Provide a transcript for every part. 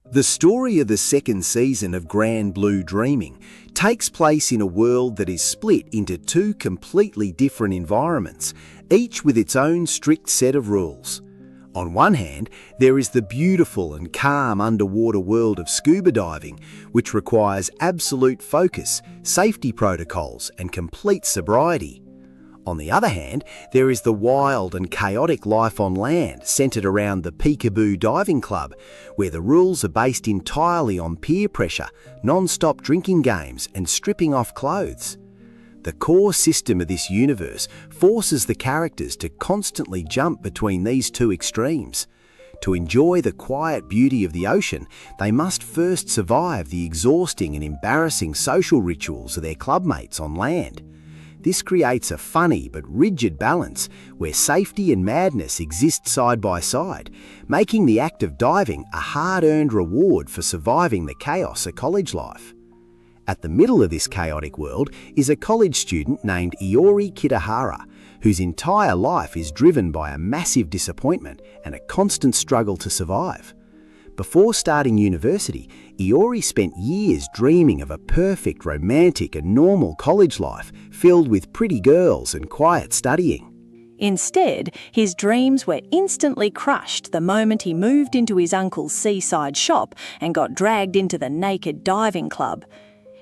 The story of the second season of Grand Blue Dreaming takes place in a world that is split into two completely different environments, each with its own strict set of rules. On one hand, there is the beautiful and calm underwater world of scuba diving, which requires absolute focus, safety protocols, and complete sobriety. On the other hand, there is the wild and chaotic life on land centred around the Peekaboo Diving Club, where the rules are based entirely on peer pressure, non-stop drinking games and stripping off clothes. The core system of this universe forces the characters to constantly jump between these two extremes. To enjoy the quiet beauty of the ocean, they must first survive the exhausting and embarrassing social rituals of their clubmates on land. This creates a funny but rigid balance where safety and madness exist side by side, making the act of diving a hard-earned reward for surviving the chaos of college life. At the middle of this chaotic world is a college student named Iori Kitahara, whose entire life is driven by a massive disappointment and a constant struggle to survive. Before starting university, Iori spent years dreaming of a perfect, romantic and normal college life filled with pretty girls and quiet studying. Instead, his dreams were instantly crushed the moment he moved into his uncle's seaside shop and got dragged into the naked diving club.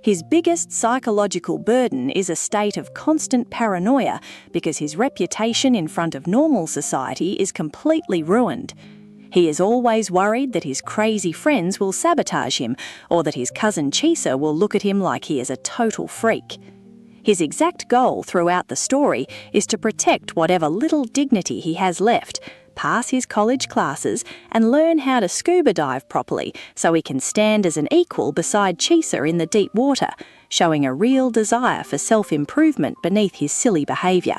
His biggest psychological burden is a state of constant paranoia because his reputation in front of normal society is completely ruined. He is always worried that his crazy friends will sabotage him or that his cousin Chisa will look at him like he is a total freak. His exact goal throughout the story is to protect whatever little dignity he has left, pass his college classes and learn how to scuba dive properly so he can stand as an equal beside Chisa in the deep water, showing a real desire for self-improvement beneath his silly behaviour.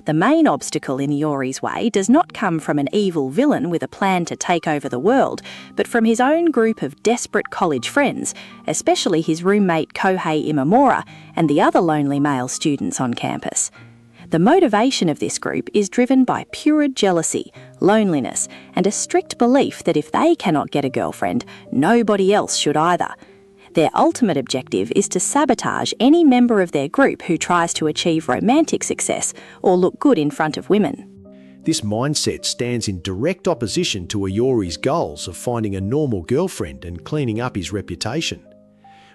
The main obstacle in Iori's way does not come from an evil villain with a plan to take over the world, but from his own group of desperate college friends, especially his roommate Kohei Imamura and the other lonely male students on campus. The motivation of this group is driven by pure jealousy, loneliness, and a strict belief that if they cannot get a girlfriend, nobody else should either. Their ultimate objective is to sabotage any member of their group who tries to achieve romantic success or look good in front of women. This mindset stands in direct opposition to Iori's goals of finding a normal girlfriend and cleaning up his reputation.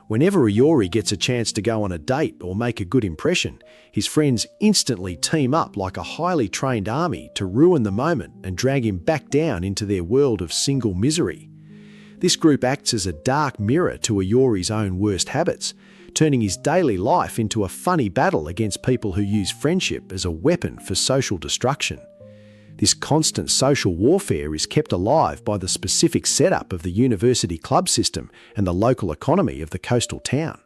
Whenever Iori gets a chance to go on a date or make a good impression, his friends instantly team up like a highly trained army to ruin the moment and drag him back down into their world of single misery. This group acts as a dark mirror to Iori's own worst habits, turning his daily life into a funny battle against people who use friendship as a weapon for social destruction. This constant social warfare is kept alive by the specific setup of the university club system and the local economy of the coastal town.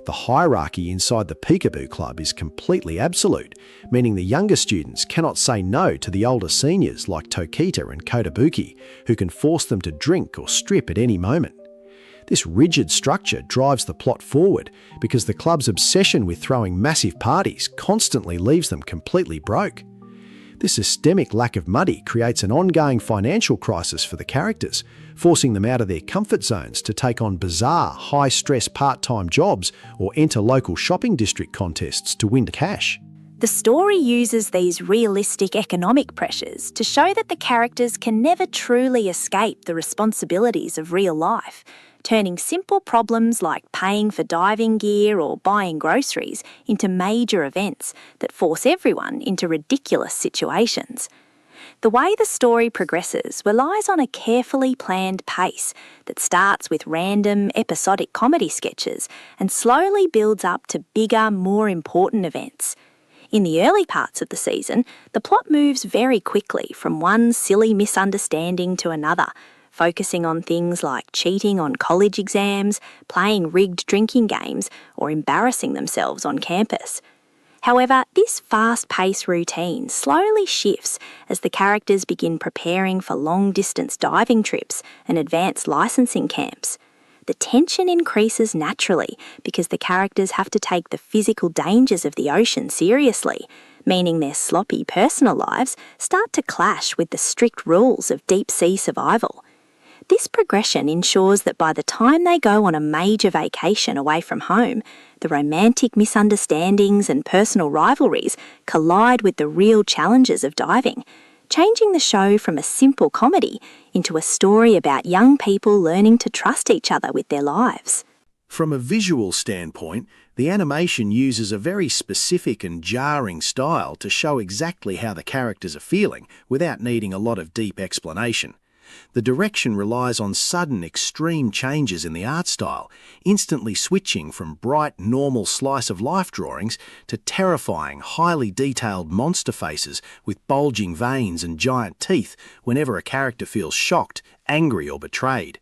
The hierarchy inside the Peekaboo Club is completely absolute, meaning the younger students cannot say no to the older seniors like Tokita and Kotobuki, who can force them to drink or strip at any moment. This rigid structure drives the plot forward because the club's obsession with throwing massive parties constantly leaves them completely broke. This systemic lack of money creates an ongoing financial crisis for the characters, forcing them out of their comfort zones to take on bizarre, high-stress part-time jobs or enter local shopping district contests to win cash. The story uses these realistic economic pressures to show that the characters can never truly escape the responsibilities of real life, turning simple problems like paying for diving gear or buying groceries into major events that force everyone into ridiculous situations. The way the story progresses relies on a carefully planned pace that starts with random, episodic comedy sketches and slowly builds up to bigger, more important events. In the early parts of the season, the plot moves very quickly from one silly misunderstanding to another, focusing on things like cheating on college exams, playing rigged drinking games, or embarrassing themselves on campus. However, this fast-paced routine slowly shifts as the characters begin preparing for long-distance diving trips and advanced licensing camps. The tension increases naturally because the characters have to take the physical dangers of the ocean seriously, meaning their sloppy personal lives start to clash with the strict rules of deep-sea survival. This progression ensures that by the time they go on a major vacation away from home, the romantic misunderstandings and personal rivalries collide with the real challenges of diving, changing the show from a simple comedy into a story about young people learning to trust each other with their lives. From a visual standpoint, the animation uses a very specific and jarring style to show exactly how the characters are feeling without needing a lot of deep explanation. The direction relies on sudden extreme changes in the art style, instantly switching from bright, normal slice-of-life drawings to terrifying, highly detailed monster faces with bulging veins and giant teeth whenever a character feels shocked, angry or betrayed.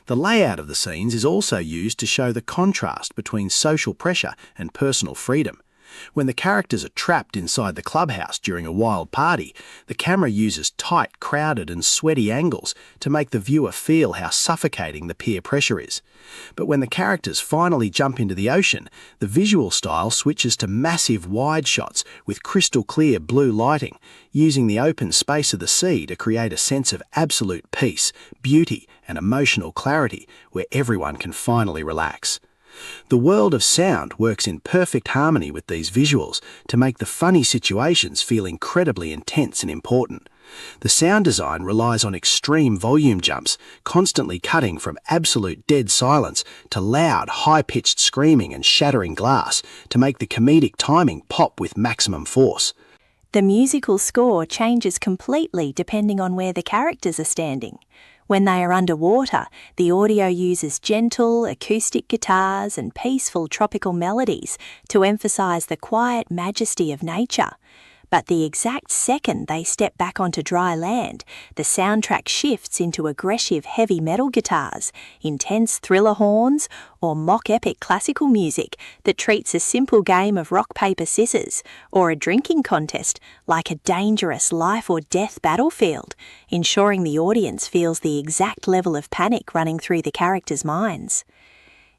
The layout of the scenes is also used to show the contrast between social pressure and personal freedom. When the characters are trapped inside the clubhouse during a wild party, the camera uses tight, crowded and sweaty angles to make the viewer feel how suffocating the peer pressure is. But when the characters finally jump into the ocean, the visual style switches to massive wide shots with crystal clear blue lighting, using the open space of the sea to create a sense of absolute peace, beauty and emotional clarity where everyone can finally relax. The world of sound works in perfect harmony with these visuals to make the funny situations feel incredibly intense and important. The sound design relies on extreme volume jumps, constantly cutting from absolute dead silence to loud, high-pitched screaming and shattering glass to make the comedic timing pop with maximum force. The musical score changes completely depending on where the characters are standing. When they are underwater, the audio uses gentle acoustic guitars and peaceful tropical melodies to emphasize the quiet majesty of nature. But the exact second they step back onto dry land, the soundtrack shifts into aggressive heavy metal guitars, intense thriller horns, or mock-epic classical music that treats a simple game of rock, paper, scissors or a drinking contest like a dangerous life or death battlefield, ensuring the audience feels the exact level of panic running through the characters' minds.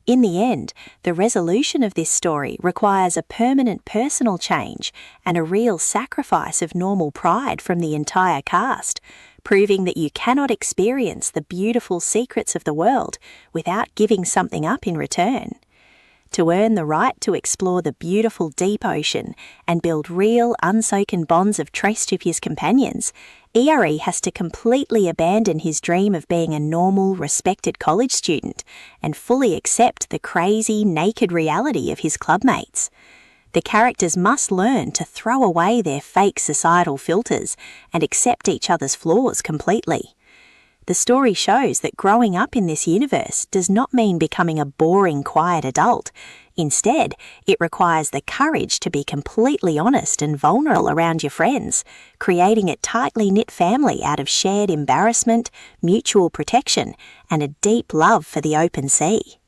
In the end, the resolution of this story requires a permanent personal change and a real sacrifice of normal pride from the entire cast, proving that you cannot experience the beautiful secrets of the world without giving something up in return. To earn the right to explore the beautiful deep ocean and build real, unspoken bonds of trust with his companions, ERE has to completely abandon his dream of being a normal, respected college student and fully accept the crazy, naked reality of his clubmates. The characters must learn to throw away their fake societal filters and accept each other's flaws completely. The story shows that growing up in this universe does not mean becoming a boring, quiet adult. Instead, it requires the courage to be completely honest and vulnerable around your friends, creating a tightly knit family out of shared embarrassment, mutual protection, and a deep love for the open sea.